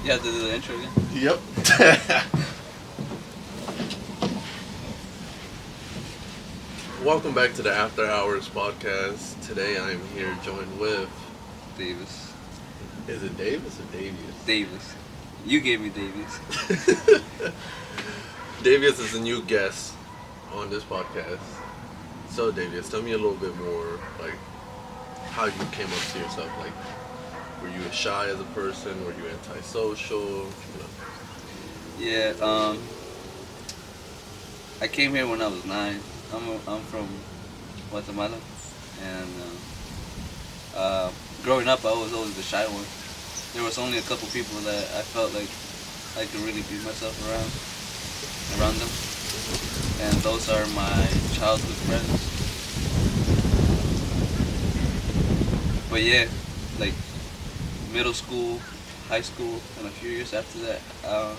You have to do the intro again? Yep. Welcome back to the After Hours podcast. Today I am here joined with... Davis. Is it Davis or Davies? Davis. You gave me Davies. Davies is a new guest on this podcast. So Davies, tell me a little bit more, like, how you came up to yourself. Like, were you shy as a person? Were you antisocial? You know? Yeah, I came here when I was 9. I'm from Guatemala, and growing up, I was always the shy one. There was only a couple people that I felt like I could really be myself around them, and those are my childhood friends. But yeah, like middle school, high school, and a few years after that,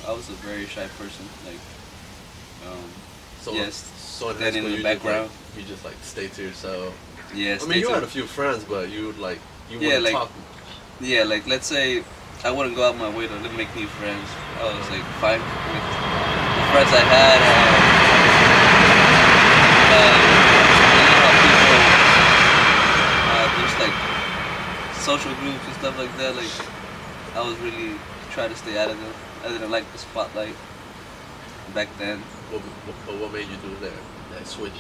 I was a very shy person. Like, So, yes, so in high then in school, the background. you just like stay to yourself. Yeah, I mean, you had a few friends, but you wouldn't talk. Yeah, like let's say I wouldn't go out my way to make new friends. I was like fine with the friends I had, and you know how people there's like social groups and stuff like that. Like I was really trying to stay out of them. I didn't like the spotlight back then. What made you do that switch?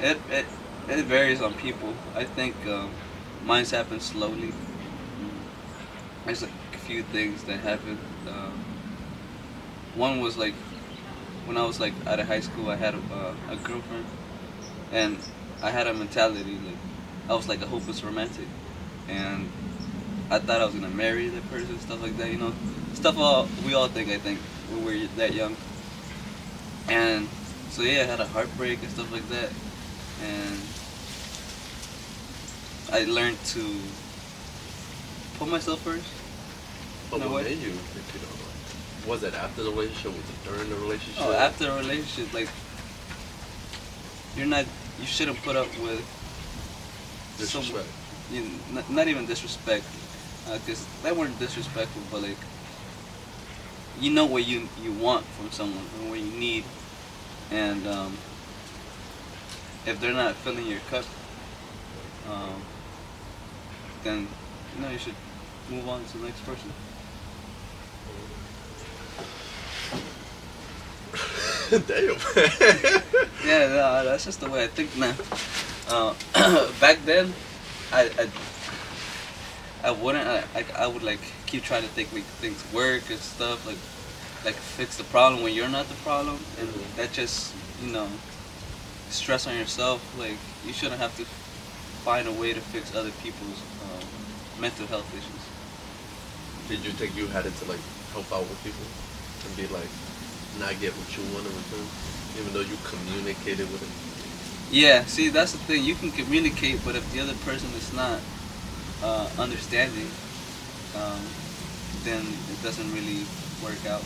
It varies on people. I think mine's happened slowly. There's a few things that happened. One was like when I was like out of high school, I had a girlfriend, and I had a mentality like I was like a hopeless romantic, and I thought I was gonna marry that person, stuff like that. You know, stuff we all think. I think when we're that young. And so yeah, I had a heartbreak and stuff like that, and I learned to put myself first. But what made you think, you know, like, was it after the relationship? Was it during the relationship? Oh, after a relationship, like you shouldn't put up with disrespect. Not even disrespect, because that weren't disrespectful, but like you know what you want from someone and what you need, and if they're not filling your cup, then you know you should move on to the next person. Damn. Yeah, no, that's just the way I think now. Back then, I wouldn't. I would like keep trying to think like things work and stuff like fix the problem when you're not the problem, and that just stress on yourself. Like you shouldn't have to find a way to fix other people's mental health issues. Did you think you had it to like help out with people and be like not get what you want in return, even though you communicated with them? Yeah, see, that's the thing. You can communicate, but if the other person is not understanding, then it doesn't really work out.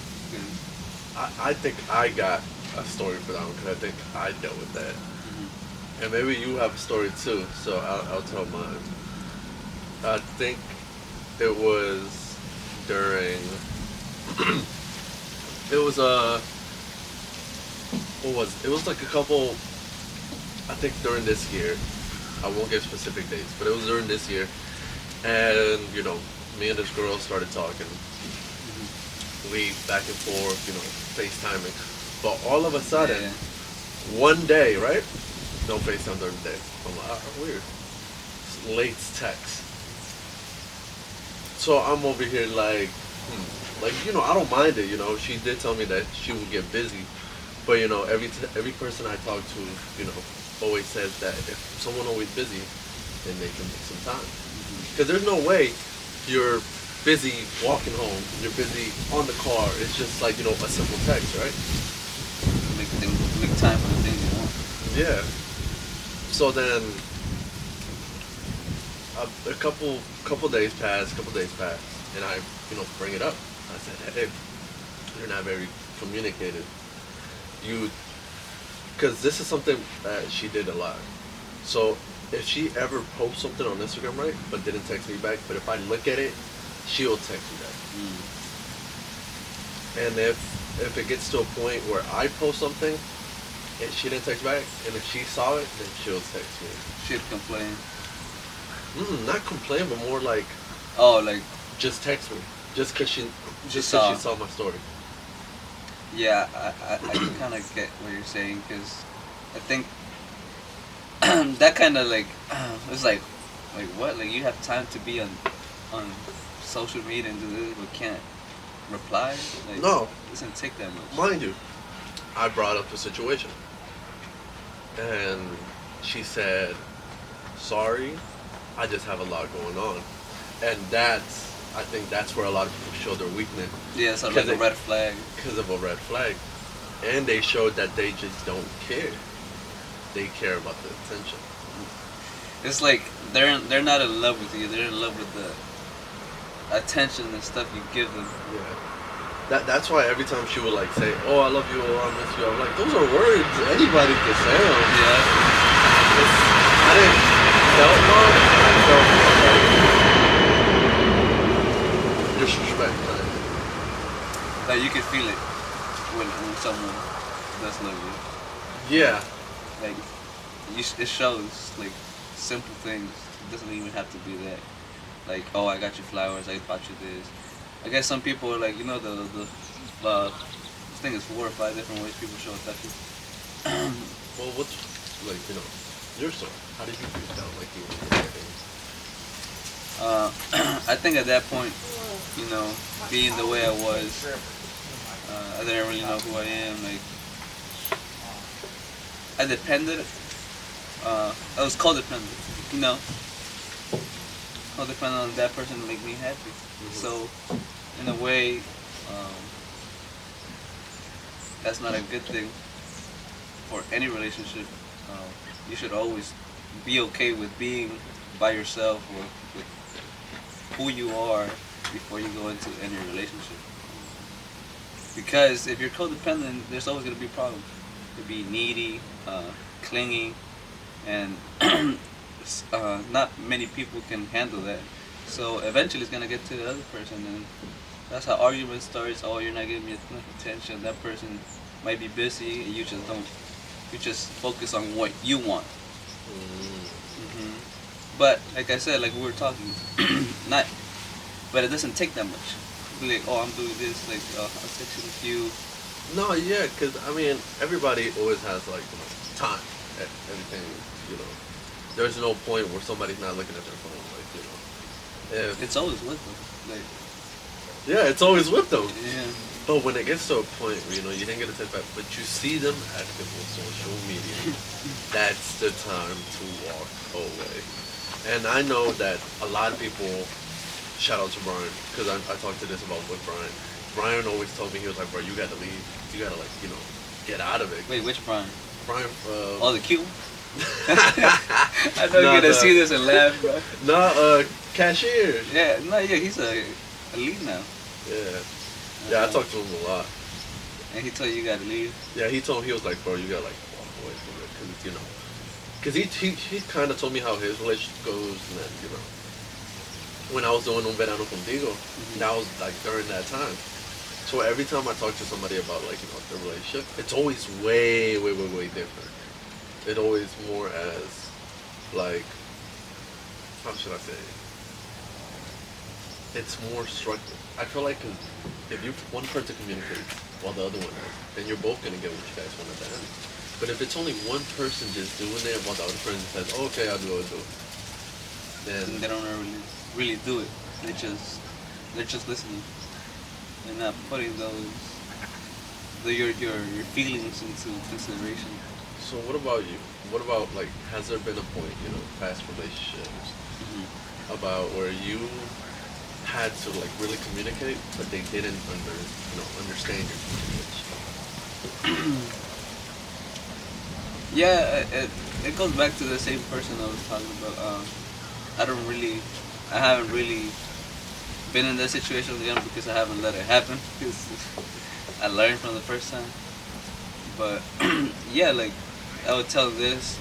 I think I got a story for that one because I think I dealt with that. Mm-hmm. And maybe you have a story too, so I'll tell mine. I think it was during... it was it was like a couple... I think during this year. I won't give specific dates, but it was during this year. And, you know, me and this girl started talking. We back and forth, you know, FaceTiming. But all of a sudden, one day, right? No FaceTime during the day. I'm like, weird. Late text. So I'm over here like, like, you know, I don't mind it, you know. She did tell me that she would get busy. But, you know, every person I talk to, you know, always says that if someone always busy, then they can make some time. Because there's no way you're busy walking home, you're busy on the car. It's just like, you know, a simple text, right? Make time for the things you want. Yeah. So then, a couple days passed, and I, you know, bring it up. I said, hey, you're not very communicative. Because this is something that she did a lot. So if she ever posts something on Instagram, right, but didn't text me back, but if I look at it, she'll text me that. Mm. And if it gets to a point where I post something and she didn't text back, and if she saw it, then she'll text me. She'd complain. Not complain, but more like Oh, like just text me, just cause she saw. saw my story. Yeah, I can kind of get what you're saying because I think that kind of like it's like what, like you have time to be on social media and do this but can't reply. Like, No, it doesn't take that much. mind you, I brought up the situation, and she said, "Sorry, I just have a lot going on," and I think that's where a lot of people show their weakness. Yeah, so like a red flag. Because of a red flag, and they showed that they just don't care. They care about the attention. It's like they're not in love with you. They're in love with the attention and stuff you give them. Yeah. That's why every time she would like say, "Oh, I love you," "Oh, I miss you," I'm like, those are words anybody can say them. Yeah. I didn't felt love. I felt like disrespect. Like you can feel it when someone does love you. Yeah. Like it shows like simple things. It doesn't even have to be that. Like, oh, I got you flowers. I bought you this. I guess some people are like, you know, the I think it's 4 or 5 different ways people show affection. Well, what's like your story? How did you feel like you were I think at that point, being the way I was, I didn't really know who I am. Like, I depended. I was codependent, codependent on that person to make me happy. Mm-hmm. So, in a way, that's not a good thing for any relationship. You should always be okay with being by yourself or with who you are before you go into any relationship. Because if you're codependent, there's always going to be problems. You'll be needy, clingy, and not many people can handle that. So eventually it's going to get to the other person, and that's how argument starts. Oh, you're not giving me enough attention. That person might be busy, and you just don't. You just focus on what you want. Mm-hmm. But like I said, like we were talking, but it doesn't take that much. Like, oh, I'm doing this. Like, I'll text you with you. No, yeah, because I mean, everybody always has like time at everything. There's no point where somebody's not looking at their phone. Like, it's always with them. Like, yeah, it's always with them. Yeah. But when it gets to a point where you didn't get a text back, but you see them active on social media, that's the time to walk away. And I know that a lot of people, shout out to Brian, because I talked to this about with Brian. Brian always told me, he was like, bro, you gotta leave. You gotta get out of it. Wait, which Brian? Brian oh, the cute one? I know you're gonna see this and laugh, bro. No, cashier. Yeah, he's a lead now. Yeah. Yeah, I talked to him a lot. And he told you gotta leave? Yeah, he told me, he was like, bro, you gotta walk away from it, because he kind of told me how his relationship goes, and then when I was doing Un Verano Contigo, that was like during that time. So every time I talk to somebody about the relationship, it's always way, way, way, way different. It always more as like, how should I say it? It's more structured. I feel like if one person communicates while the other one is, then you're both gonna get what you guys want at the end. But if it's only one person just doing it while the other person says, oh, "Okay, I'll do it," then they don't really do it. They're just listening. They're not putting your feelings into consideration. So what about you? What about has there been a point, past relationships, about where you had to really communicate, but they didn't understand your communication? Yeah, it goes back to the same person I was talking about. I haven't really been in that situation again because I haven't let it happen. Because I learned from the first time. But yeah, I would tell this,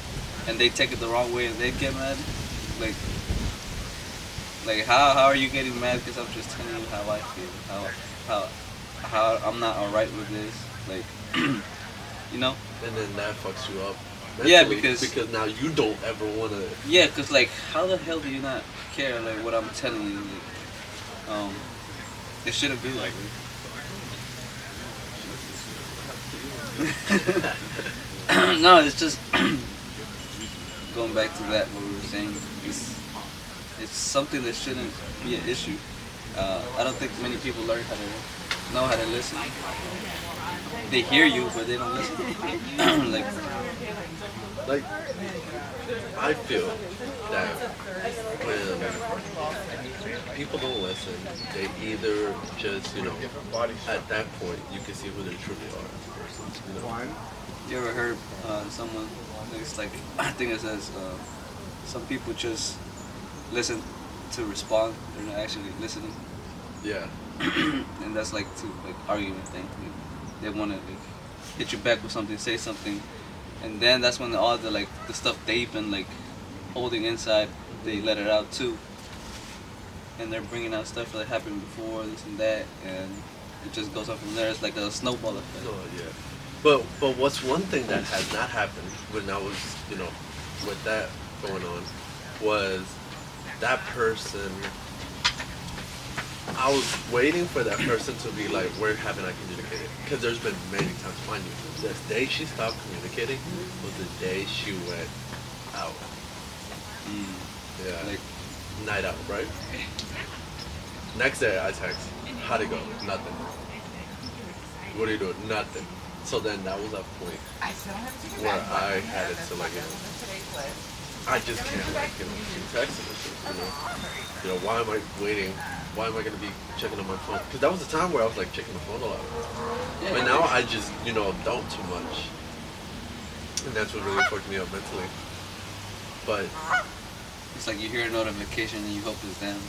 and they take it the wrong way, and they get mad. Like how are you getting mad because I'm just telling you how I feel, how I'm not alright with this, like you know. And then that fucks you up Yeah, mentally because now you don't ever want to. yeah, cause like how the hell do you not care like what I'm telling you? Like, it shouldn't be like this. No, it's just going back to that what we were saying. It's something that shouldn't be an issue. I don't think many people learn how to know how to listen. They hear you, but they don't listen. Like, I feel that when people don't listen, they either just, at that point, you can see who they truly are. You know? You ever heard someone? It's like I think it says some people just listen to respond. They're not actually listening, Yeah. and that's like to like argument thing. They want to like hit you back with something, say something, and then that's when all the like the stuff they've been like holding inside, they let it out too, and they're bringing out stuff that happened before, this and that, and it just goes up from there. It's like a snowball effect. Oh yeah. But what's one thing that has not happened when I was, with that going on, was that person. I was waiting for that person to be like, where haven't I communicated? Because there's been many times, mind you, the day she stopped communicating was the day she went out. Yeah. Like Night out, right? Next day I text, how'd it go? Nothing. What are you doing? Nothing. So then that was a point where I had it to like, I just can't like, keep texting and shit, why am I waiting? Why am I gonna be checking on my phone? Because that was the time where I was like checking the phone a lot. yeah, But now I just, don't too much. And that's what really fucked me up mentally. But it's like you hear a notification and you hope it's them.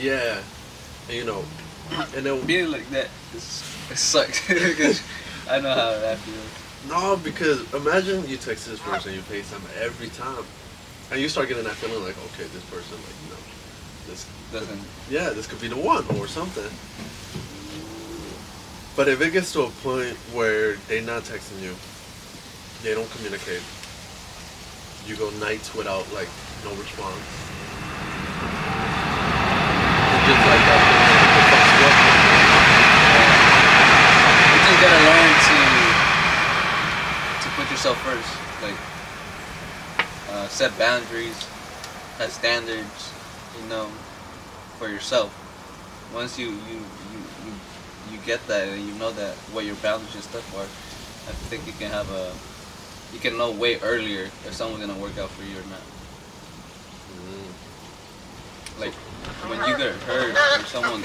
yeah, and and then Being like that, it sucks. Because I know how that feels. no, because imagine you text this person, you FaceTime every time, and you start getting that feeling like, okay, this person, like, this this could be the one or something. But if it gets to a point where they're not texting you, they don't communicate, you go nights without like no response. It's just like that. You just gotta learn to put yourself first. Like set boundaries, have standards, for yourself. Once you get that and you know that what your boundaries and stuff are, I think you can know way earlier if someone's gonna work out for you or not. Like when you get hurt or someone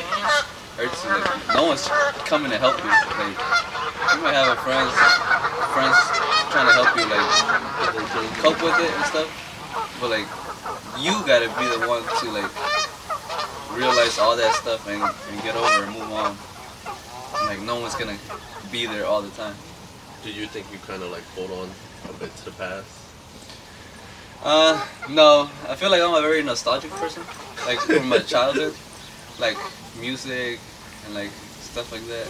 hurts you, like no one's coming to help you. Like you might have friends trying to help you like cope with it and stuff, but like you gotta be the one to like realize all that stuff and get over and move on. Like no one's gonna be there all the time. Do you think you kind of like hold on a bit to the past? No. I feel like I'm a very nostalgic person. Like from my childhood, like music and like stuff like that.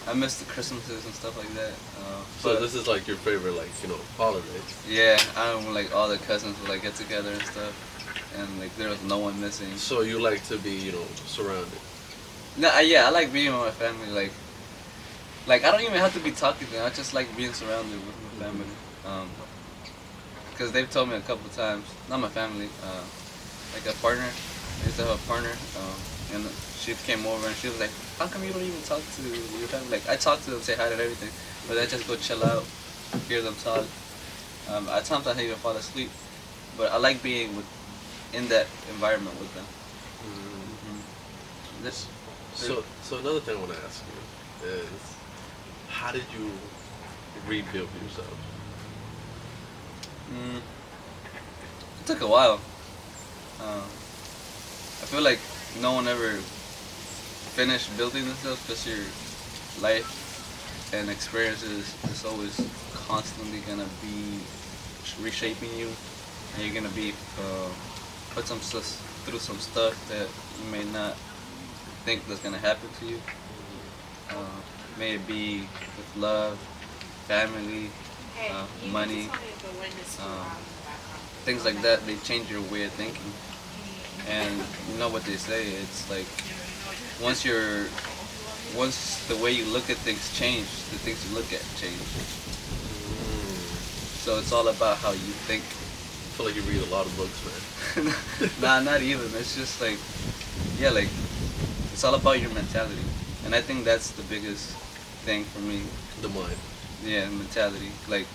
I miss the Christmases and stuff like that. So this is like your favorite, like holidays. Yeah, I don't like all the cousins would like get together and stuff, and like there was no one missing. So you like to be, surrounded. No, yeah, I like being with my family. Like I don't even have to be talking to them. I just like being surrounded with my family. Because they've told me a couple of times, not my family, like a partner. I used to have a partner, and she came over and she was like, "How come you don't even talk to your family?" Like I talk to them, say hi and everything, but I just go chill out, hear them talk. At times I even fall asleep, but I like being in that environment with them. So another thing I want to ask you is, how did you rebuild yourself? It took a while. I feel like no one ever finished building themselves because your life and experiences is always constantly gonna be reshaping you, and you're gonna be put some through some stuff that you may not think that's gonna happen to you. Uh, may it be with love, family, money, um, things like that. They change your way of thinking. And you know what they say? It's like once you're once the way you look at things change, the things you look at change. So it's all about how you think. I feel like you read a lot of books, man. Nah, not even. It's just like, yeah, like it's all about your mentality, and I think that's the biggest thing for me. The mind. Yeah, mentality. Like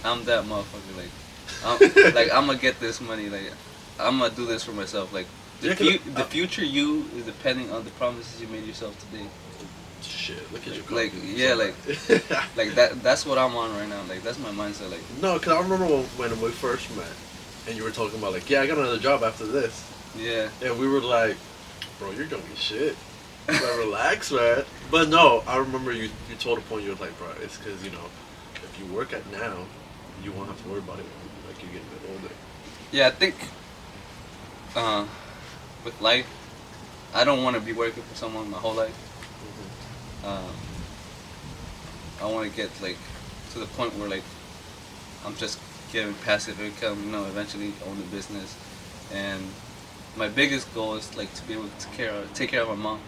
I'm that motherfucker. I'm gonna get this money. Like I'm gonna do this for myself. Like the future you is depending on the promises you made yourself today. Shit, look at your Like yeah, like that's what I'm on right now. Like that's my mindset. Like no, because I remember when we first met, and you were talking about like, yeah, I got another job after this. yeah, And we were like, bro, you're doing shit. Like, relax, man. But no, I remember you told a point, you were like, bro, it's because, you know, if you work at now, you won't have to worry about it when like, you get a bit older. yeah. I think with life, I don't want to be working for someone my whole life. I want to get like to the point where like I'm just getting passive income, you know, eventually own a business. And my biggest goal is like to be able to take care of my mom.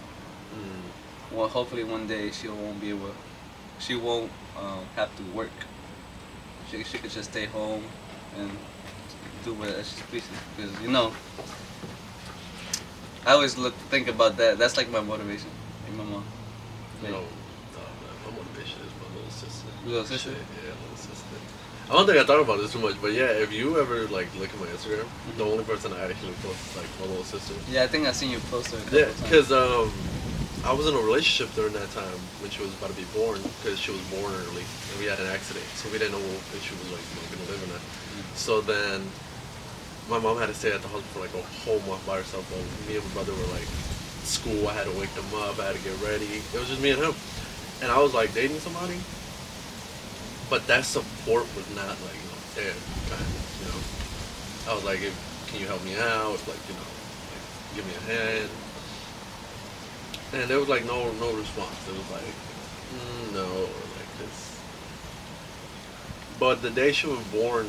Well, hopefully one day she won't have to work. She could just stay home and do what she pleases. Because you know, I always think about that. That's like my motivation. Like my mom. Like, No, my motivation is my little sister. Little sister? Shit, yeah, little sister. I don't think I thought about this too much, but yeah, if you ever like look at my Instagram, the only person I actually post is like my little sister. Yeah, I think I've seen you post her a couple Yeah, times. because I was in a relationship during that time when she was about to be born, because she was born early and we had an accident, so we didn't know if she was like gonna live or not. So then my mom had to stay at the hospital for like a whole month by herself. While me and my brother were like school. I had to wake them up. I had to get ready. It was just me and him, and I was like dating somebody, but that support was not like there. Kind of, you know. I was like, can you help me out? Like, you know, like, give me a hand. And there was like no response. It was like, no, or like this. But the day she was born,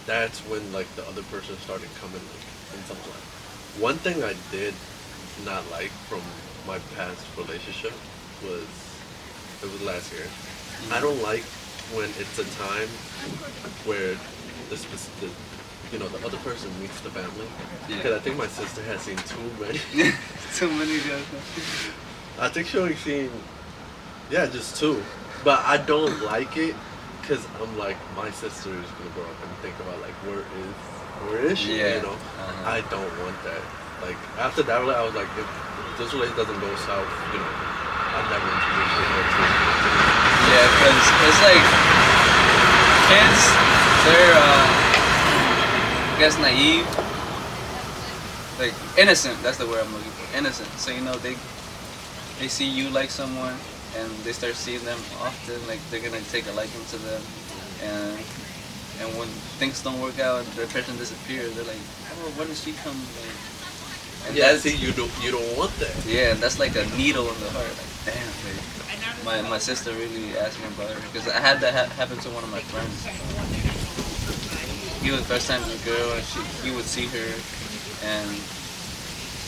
that's when like the other person started coming like into life. One thing I did not like from my past relationship was it was last year. I don't like when it's a time where the you know the other person meets the family, because I think my sister has seen too many. Too many guys. I think she only seen just two, but I don't like it because I'm like my sister is gonna grow up and think about like where is she? Yeah. You know, I don't want that. Like after that, I was like, if this relationship doesn't go south, you know, I'll never introduce her to. Yeah, because it's like kids, they're I guess naive, like innocent. That's the word I'm looking for. Innocent. So you know they see you like someone, and they start seeing them often. Like they're gonna take a liking to them, and when things don't work out, their person disappears. They're like, oh, when did she come? Like, and Yeah, that's, see, you don't want that. yeah, and that's like a needle in the heart. Like, damn, like, my sister really asked me about her because I had that happen to one of my friends. He was first time with a girl, and he would see her, and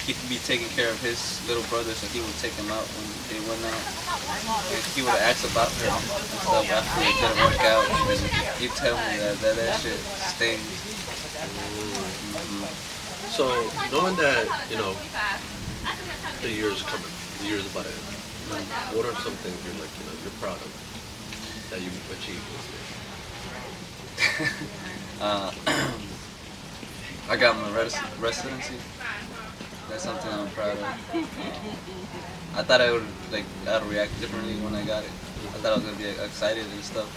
he could be taking care of his little brother, so he would take him out when they went out. And he would ask about her and stuff after it didn't work out. And he'd tell me that shit stings. So knowing that, you know, the year's coming, the year's about to end. What are some things you're like, you know, you're proud of that you've achieved this year? I got my residency. That's something I'm proud of. I thought I'd react differently when I got it. I thought I was gonna be excited and stuff.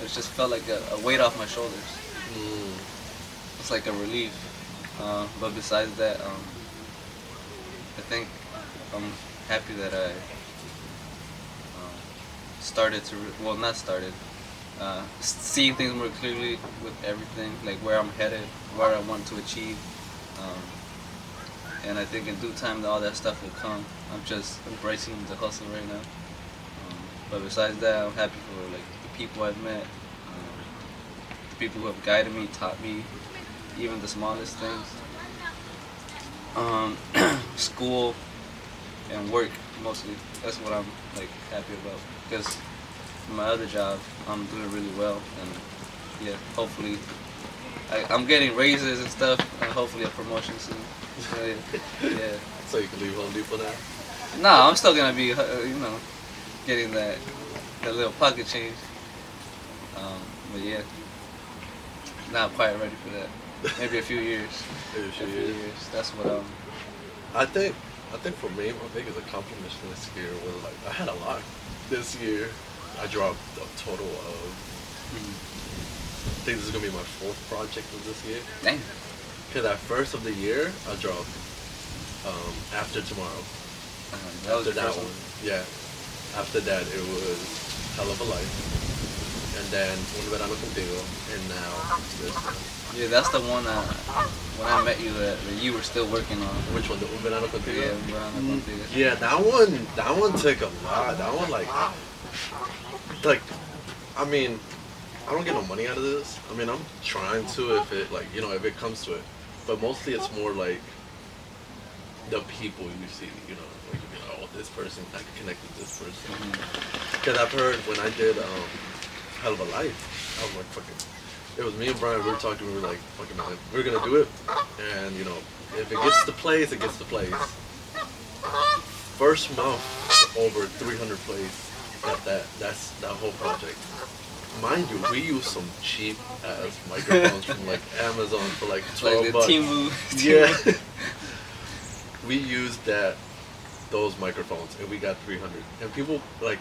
It just felt like a weight off my shoulders. It's like a relief. But besides that, I think I'm happy that I started to not started. Seeing things more clearly with everything, like where I'm headed, where I want to achieve. and I think in due time all that stuff will come. I'm just embracing the hustle right now. But besides that, I'm happy for like the people I've met, the people who have guided me, taught me, even the smallest things. School and work mostly. That's what I'm like happy about. Because my other job, I'm doing really well, and yeah, hopefully, I'm getting raises and stuff, and hopefully a promotion soon. So, yeah. So you can leave Home Depot now? Nah, I'm still gonna be, getting that little pocket change. But yeah, not quite ready for that. Maybe a few years. Maybe a few years. That's what I think for me, my biggest accomplishment this year was like I had a lot. This year, I dropped a total of. I think this is gonna be my 4th project of this year. Dang. Cause at first of the year, I dropped After Tomorrow. That was After the that first one, yeah. After that, it was Hell of a Life, and then Un Verano Contigo, and now this one. Yeah, that's the one when I met you that you were still working on. Which one? The Un Verano Contigo. Yeah, Verano Contigo. Yeah, that one took a lot. That one like, I mean, I don't get no money out of this. I mean, I'm trying to if it like if it comes to it, but mostly it's more like the people you see. Like oh, this person I can connect with this person. Because I've heard when I did Hell of a Life, I was like fucking. It was me and Brian. We were talking. We were like, fucking, man, we're gonna do it. And if it gets to plays, it gets to plays. First month, over 300 plays. That's that whole project. Mind you, we used some cheap ass microphones from like Amazon for like $12. Like the Timu. Yeah. We used those microphones, and we got 300. And people like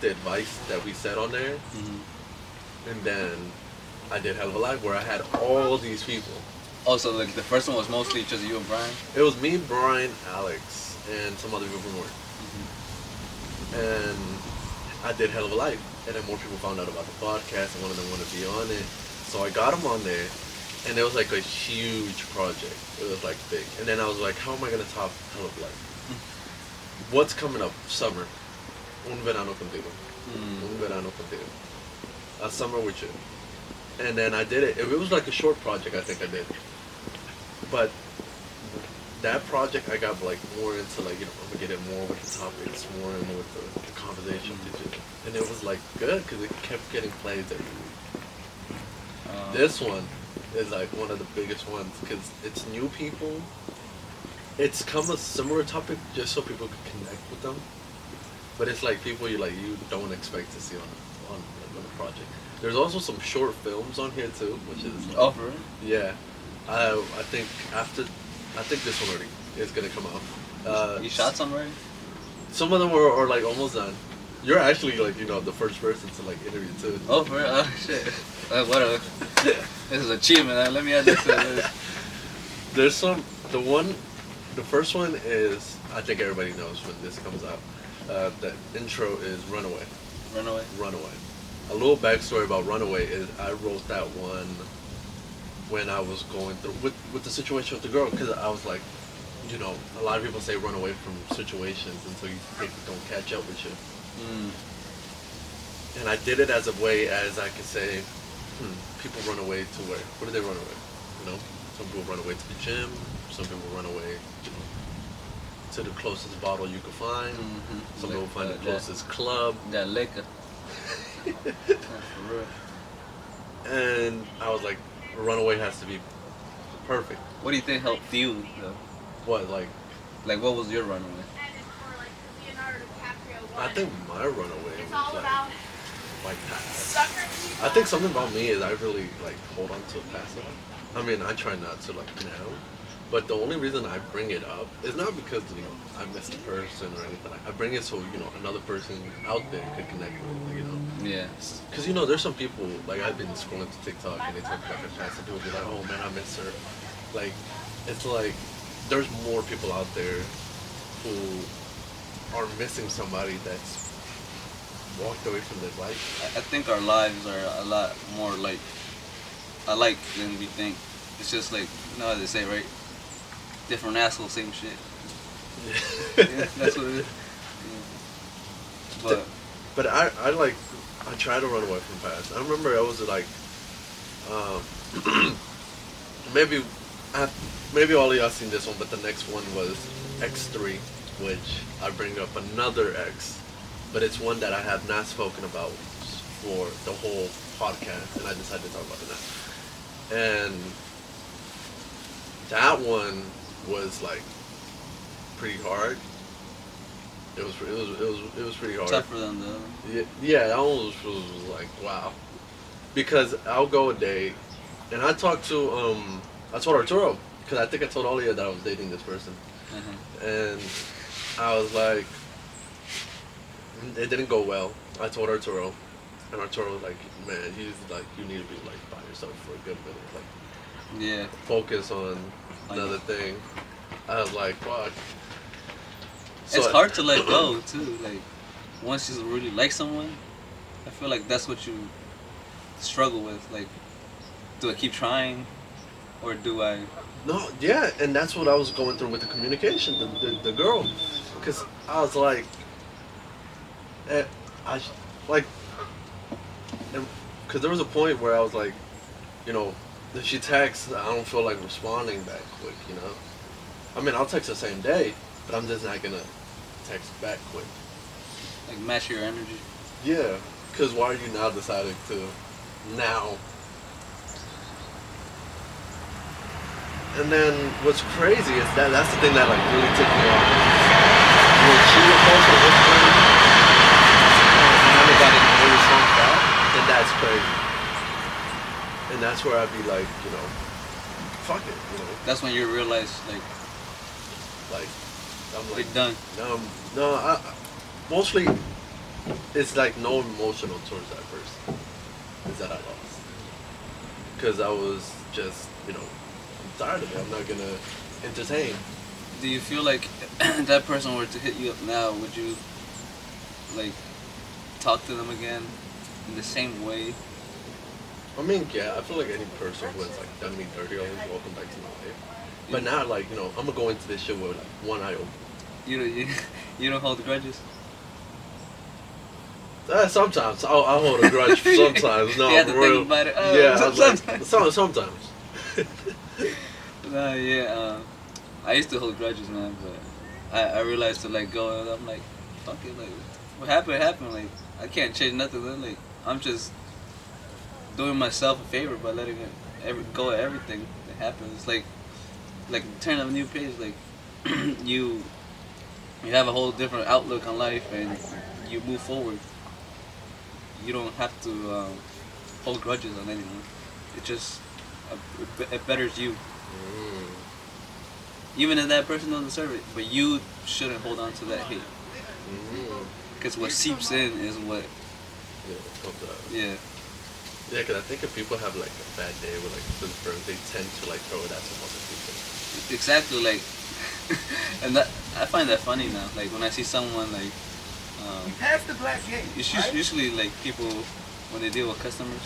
the advice that we said on there. And then I did Hell of a Life where I had all these people. Also, like the first one was mostly just you and Brian. It was me, Brian, Alex, and some other people from work. And I did Hell of a Life, and then more people found out about the podcast, and one of them wanted to be on it. So I got them on there, and it was like a huge project. It was like big. And then I was like, how am I gonna top Hell of a Life? What's coming up? Summer. Un verano contigo. Un verano contigo. A summer with you. And then I did it. It was like a short project, I think I did. But that project, I got like more into I'm gonna get in more with the topics, more in with the conversation. And it was like good because it kept getting plays every week. This one is like one of the biggest ones because it's new people. It's come a similar topic just so people can connect with them. But it's like people you don't expect to see on the project. There's also some short films on here too, which is Oh, for real? Yeah. I think this one already is gonna come out. You shot some already? Some of them are like almost done. You're actually like the first person to like interview too. Oh, for real? Oh, shit. Whatever. This is achievement. Let me add this to the list. There's some. The first one is I think everybody knows when this comes out. The intro is Runaway. Runaway? Runaway. A little backstory about Runaway is I wrote that one when I was going through with the situation with the girl because I was like, a lot of people say run away from situations until you think it don't catch up with you. And I did it as a way as I could say, people run away to where? Where do they run away? Some people run away to the gym. Some people run away, to the closest bottle you can find. Some people find the closest club. That liquor. For real. And I was like, Runaway has to be perfect. What do you think helped you though? What like what was your runaway? I think my runaway was like past. I think something about me is I really hold on to past stuff. I mean, I try not to now, but the only reason I bring it up is not because I missed a person or anything. I bring it so another person out there could connect with Yeah. Because there's some people I've been scrolling to TikTok and they talk about their past and people be like, oh man, I miss her. It's like there's more people out there who are missing somebody that's walked away from their life. I think our lives are a lot more alike than we think. It's just how they say, right? different asshole, same shit. Yeah, that's what it is. Yeah. But I like, I try to run away from past. I remember I was like, um, maybe, maybe all of y'all seen this one, but the next one was X3, which I bring up another X, but it's one that I have not spoken about for the whole podcast, and I decided to talk about it now. And that one was like pretty hard. It was pretty hard. Tougher than the other. Yeah, that one was like wow, because I'll go a day, and I told Arturo, because I think I told all of you that I was dating this person, and I was like, it didn't go well. I told Arturo, and Arturo was like, man, you need to be like by yourself for a good minute, like Yeah. focus on another thing. I was like, fuck. So It's hard to let go too. Like once you really like someone, I feel like that's what you struggle with. Like, do I keep trying, or do I? No, yeah, and that's what I was going through with the communication, the girl, because I was like, I like, because there was a point where I was like, you know, if she texts, I don't feel like responding back quick, you know. I mean, I'll text the same day, but I'm just not gonna text back quick. Like match your energy. Yeah, because why are you now deciding to now? And then what's crazy is that's the thing that like really ticked me off. When she replies to this thing, and I never got no response back, then that's crazy. And that's where I'd be like, you know, fuck it, you know. That's when you realize, Like, I'm like, you're done. no, mostly, it's like no emotional towards that person. Is that I lost. Because I was just, you know, I'm tired of it. I'm not gonna entertain. Do you feel like if that person were to hit you up now, would you like talk to them again in the same way? I mean, yeah, I feel like any person who has like done me dirty always welcome back to my life. But now, like, you know, I'm gonna go into this shit with like one eye open. You don't hold grudges. Sometimes I'll hold a grudge. Sometimes, no, You have to for real. think about it. Yeah, I was like, sometimes. Nah, yeah. I used to hold grudges, man, but I realized to let go, and I'm like, fuck it, like, what happened happened. Like, I can't change nothing. Then, like, I'm just doing myself a favor by letting it go at everything that happens. It's like turn up a new page. Like, you have a whole different outlook on life, and you move forward. You don't have to hold grudges on anyone. It just it betters you. Even if that person doesn't deserve it, but you shouldn't hold on to that hate. Because what seeps in is what. Yeah. Yeah, because I think if people have like a bad day with like good friends, they tend to like throw it at some other people. Exactly, like, and that I find that funny now. Like when I see someone like, Pass the black gate. it's right? usually like people when they deal with customers,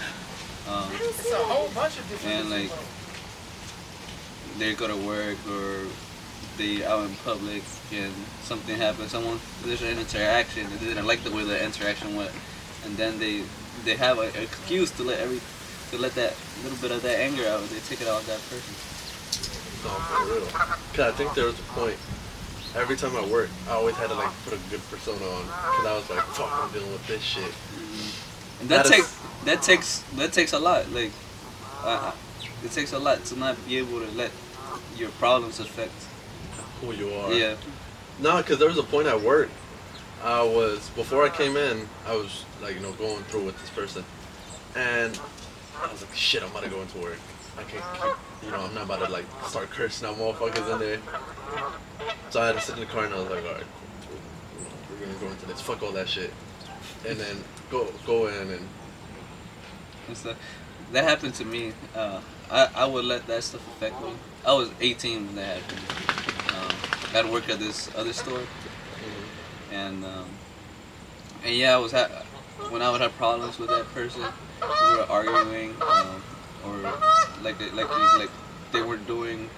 It's a whole bunch of different. and like they go to work or they out in public and something happens. There's an interaction and they didn't like the way the interaction went, and then they have an excuse to let that little bit of that anger out. They take it out on that person. No, for real. Because I think there was a point, every time I worked, I always had to like put a good persona on. Because I was like, fuck, I'm dealing with this shit. And That that takes a lot. Like, it takes a lot to not be able to let your problems affect Who you are. Yeah. No, because there was a point at work, before I came in, I was like, you know, going through with this person. And I was like, shit, I'm about to go into work. I can't keep, you know, I'm not about to like start cursing out motherfuckers in there. So I had to sit in the car and I was like, alright, we're gonna go into this. Fuck all that shit. And then go in and stuff. That happened to me. I would let that stuff affect me. I was 18 when that happened. I had to work at this other store, and yeah, when I would have problems with that person, we were arguing, or like they were doing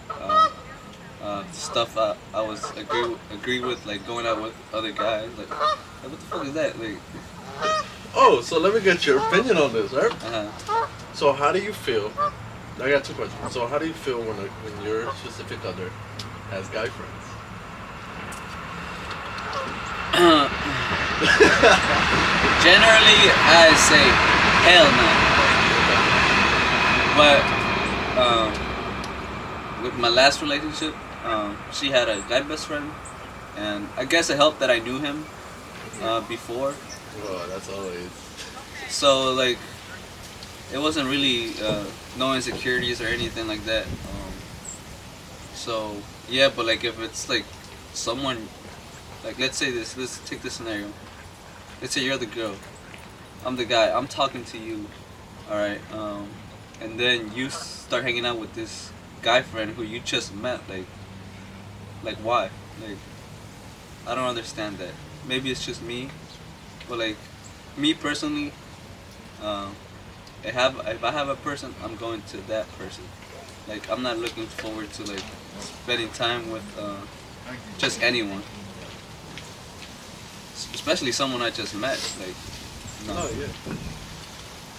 stuff I was agree with, like going out with other guys. Like what the fuck is that? Like, Oh, so let me get your opinion on this, right? uh-huh. So how do you feel? I got two questions. So how do you feel when your specific other has guy friends? Generally, I say hell no. But with my last relationship, she had a guy best friend, and I guess it helped that I knew him before. Well, that's always. So like, it wasn't really no insecurities or anything like that. So yeah, but like if it's like someone, like let's say this, let's take this scenario. Let's say you're the girl, I'm the guy. I'm talking to you, all right. And then you start hanging out with this guy friend who you just met. Like why? Like I don't understand that. Maybe it's just me, but like me personally, if I have a person, I'm going to that person. Like I'm not looking forward to like spending time with just anyone, especially someone I just met. Like no. Oh yeah.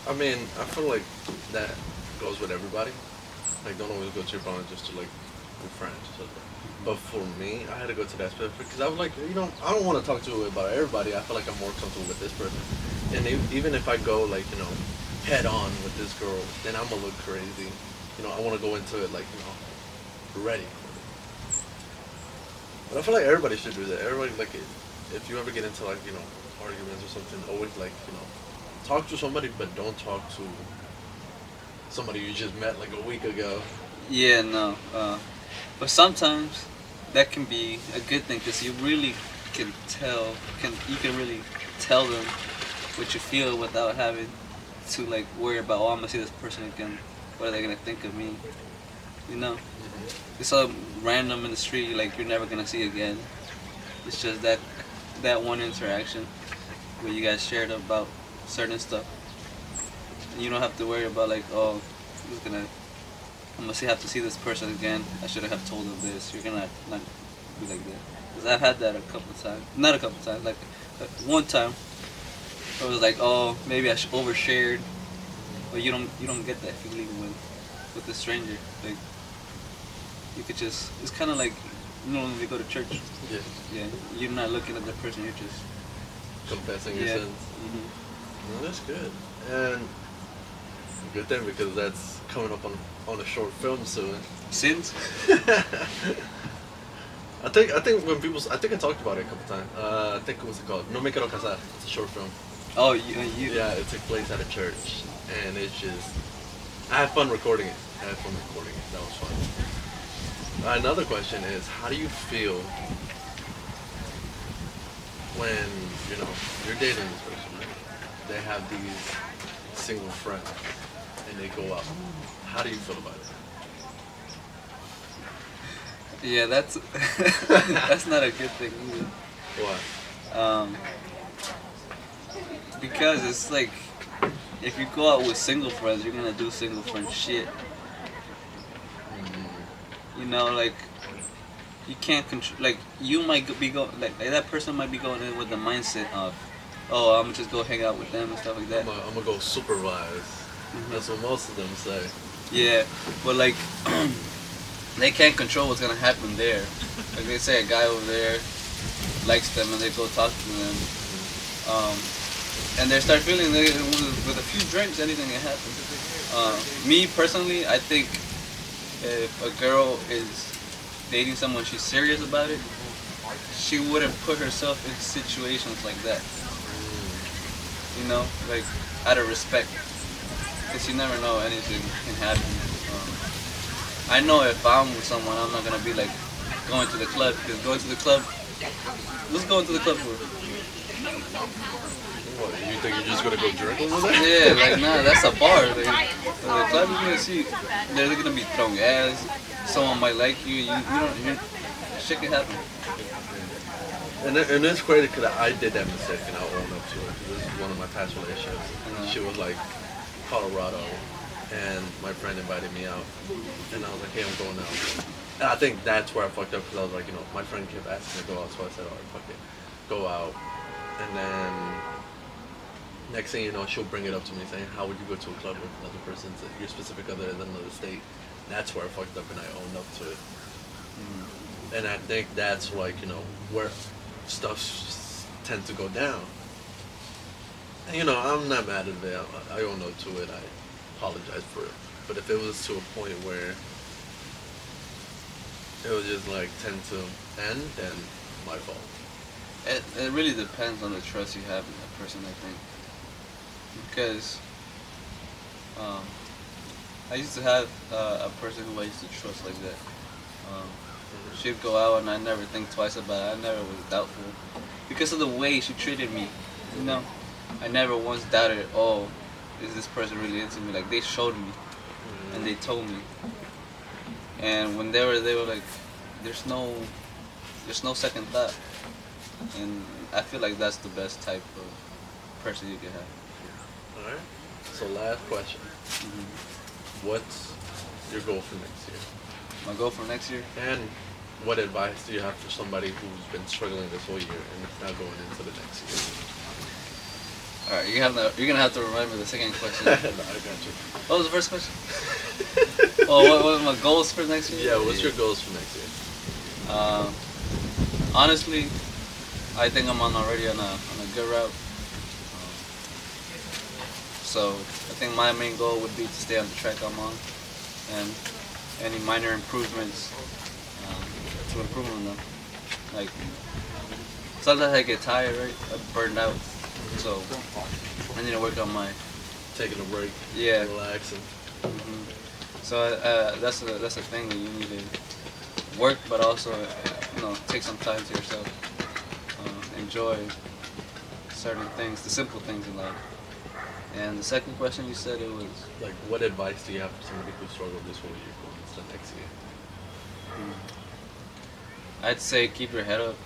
I mean, I feel like that goes with everybody. Like, don't always go to your partner just to like be friends. So, but for me, I had to go to that specific because I was like, I don't want to talk to about everybody. I feel like I'm more comfortable with this person. And even if I go like, head on with this girl, then I'm gonna look crazy. I want to go into it like, ready. But I feel like everybody should do that. Everybody, like, if you ever get into like, arguments or something, always like, talk to somebody, but don't talk to somebody you just met like a week ago. Yeah, no. But sometimes that can be a good thing because you really can you can really tell them what you feel without having to like worry about, oh, I'm gonna see this person again. What are they gonna think of me? It's so random in the street, like you're never gonna see again. It's just that one interaction where you guys shared about certain stuff. And you don't have to worry about like, oh, I'm gonna have to see this person again. I should have told them this. You're gonna not be like that. Cause I've had that a couple of times. Not a couple of times. Like one time, I was like, oh, maybe I overshared. But you don't get that feeling with a stranger. Like you could just. It's kind of like when we go to church. Yeah. Yeah. You're not looking at the person. You're just confessing your sins. Mm-hmm. Well, that's good. And a good thing because that's coming up on a short film soon. Sins? I think when people, I think I talked about it a couple times. I think it was called No Me Quiero Casar. It's a short film. Oh, Yeah, it took place at a church, and it's just, I had fun recording it. That was fun. Another question is, how do you feel when you're dating this person? They have these single friends, and they go out. How do you feel about it? Yeah, that's that's not a good thing either. Why? Because it's like if you go out with single friends, you're gonna do single friend shit. Like you can't control. Like you might be like that person might be going in with the mindset of, oh, I'm gonna just go hang out with them and stuff like that. I'm gonna go supervise. Mm-hmm. That's what most of them say. Yeah, but like they can't control what's gonna happen there. Like they say a guy over there likes them and they go talk to them, and they start feeling with a few drinks anything can happen. Me personally, I think if a girl is dating someone she's serious about it, she wouldn't put herself in situations like that. Like out of respect, because you never know, anything can happen. I know if I'm with someone, I'm not gonna be like going to the club, because going to the club, let's go into the club for. What, you think you're just gonna go drink over there? Yeah, like nah, that's a bar. Like, the club is gonna see, they're gonna be throwing ass. Someone might like you. Shit can happen. And it's crazy because I did that mistake and I'll own up to it. This is one of my past relationships. She was like Colorado, and my friend invited me out, and I was like, hey, I'm going out. And I think that's where I fucked up because I was like, my friend kept asking me to go out, so I said, alright, fuck it, go out. And then next thing you know, she'll bring it up to me saying, how would you go to a club with another person, your specific other in another state? That's where I fucked up and I owned up to it. And I think that's like, where stuff tend to go down. And, I'm not mad at it. I own up to it. I apologize for it. But if it was to a point where it was just like tend to end, then my fault. It really depends on the trust you have in that person, I think. Because I used to have a person who I used to trust like that. She'd go out and I never think twice about it. I never was doubtful. Because of the way she treated me, I never once doubted, oh, is this person really into me? Like, they showed me and they told me. And when they were like, there's no second thought. And I feel like that's the best type of person you can have. Alright. So last question. What's your goal for next year? My goal for next year? And what advice do you have for somebody who's been struggling this whole year and is now going into the next year? Alright, you're gonna have to remind me the second question. No, I got you. What was the first question? What are my goals for next year? Yeah, what's your goals for next year? Honestly, I think I'm already on a good route. So I think my main goal would be to stay on the track I'm on, and any minor improvements to improve on them. Like, sometimes I get tired, right? I'm burned out, so I need to work on my Taking a break. Yeah. Relaxing. So that's a thing that you need to work, but also take some time to yourself. Enjoy certain things, the simple things in life. And the second question you said, it was like, what advice do you have for somebody who struggled this whole year going into the next year? I'd say keep your head up.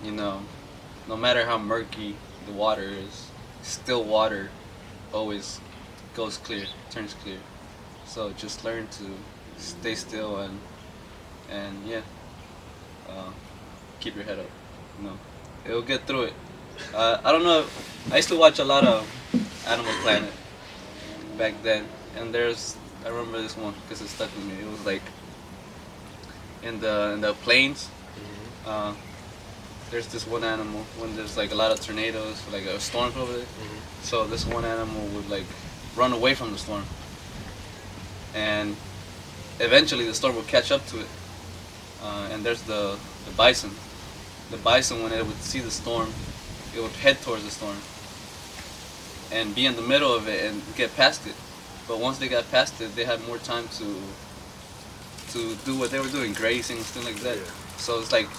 No matter how murky the water is, still water always goes clear, turns clear. So just learn to stay still and keep your head up. It'll get through it. I don't know. I used to watch a lot of Animal Planet back then, and I remember this one because it stuck with me. It was like in the plains. There's this one animal when there's like a lot of tornadoes, like a storm over there. So this one animal would like run away from the storm, and eventually the storm would catch up to it. And there's the bison. The bison, when it would see the storm, it would head towards the storm and be in the middle of it and get past it. But once they got past it, they had more time to do what they were doing, grazing and stuff like that. Yeah. So it's like,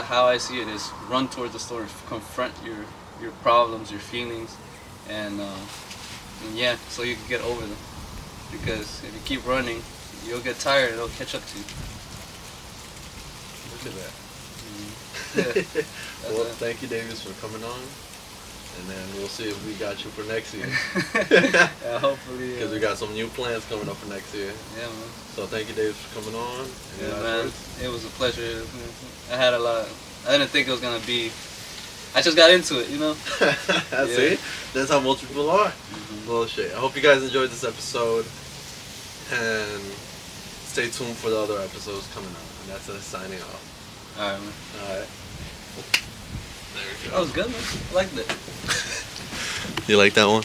how I see it is run towards the storm, confront your problems, your feelings, and so you can get over them. Because if you keep running, you'll get tired and it'll catch up to you. Look at that. Yeah. Well, thank you, Deyvis, for coming on, and then we'll see if we got you for next year. Yeah, hopefully. Because we got some new plans coming up for next year. Yeah, man. So thank you, Deyvis, for coming on. Yeah, man. It was a pleasure. I had a lot. I didn't think it was gonna be. I just got into it, See, that's how most people are. Well, shit. I hope you guys enjoyed this episode, and stay tuned for the other episodes coming out. And that's us signing off. All right, man. All right. There we go. That was good, man. I liked it. You like that one?